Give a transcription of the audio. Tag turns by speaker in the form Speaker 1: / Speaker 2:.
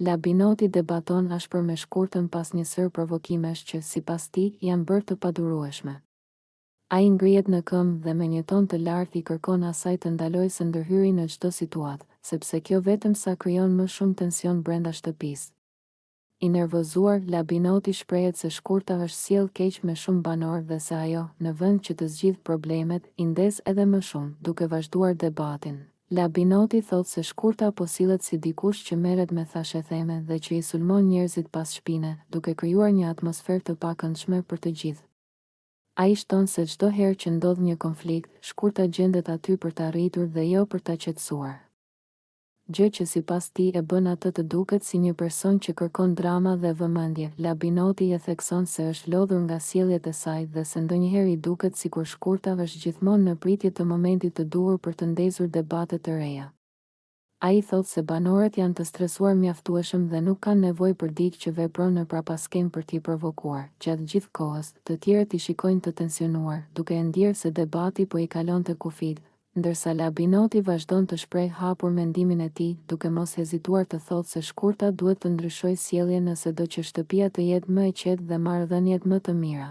Speaker 1: Labinoti debaton ashpër me Shkurtën pas një sër provokimesh që, sipas tij, janë bërë të padurueshme. Ai ngrihet në këmbë dhe me një ton të lartë i kërkon asaj të ndalojë së ndërhyri në çdo situatë, sepse kjo vetëm sa krijon më shumë tension brenda shtëpisë. I nervozuar, Labinoti shprehet se Shkurta është sjell keq me shumë banorë dhe se ajo, në vend që të zgjidh problemet, i ndes edhe më shumë, duke vazhduar debatin. Labinoti thotë se Shkurta po sillet si dikush që merret me thashetheme dhe që i sulmon njerëzit pas shpine, duke krijuar një atmosferë të pakëndshme për të gjithë. Ai shton se çdo herë që ndodh një konflikt, Shkurta gjendet aty për ta rritur dhe jo për ta qetësuar. Gjë që sipas tij e bën atë të duket si një person që kërkon drama dhe vëmendje. Labinoti e thekson se është lodhur nga sjelljet e saj dhe se ndonjëherë i duket sikur Shkurta është gjithmonë në pritje të momentit të duhur për të ndezur debate të reja. Ai thotë se banorët janë të stresuar mjaftueshëm dhe nuk kanë nevojë për dikë që vepron në prapaskenë për t'i provokuar. Gjatë gjithë kohës, të tjerët i shikojnë të tensionuar, duke e ndjerë se debati po i kalon të kufit, ndërsa Labinoti vazhdon të shprehë hapur mendimin e tij, duke mos hezituar të thotë se Shkurta duhet të ndryshojë sjelljen nëse do që shtëpia të jetë më e qetë dhe marrëdhëniet më të mira.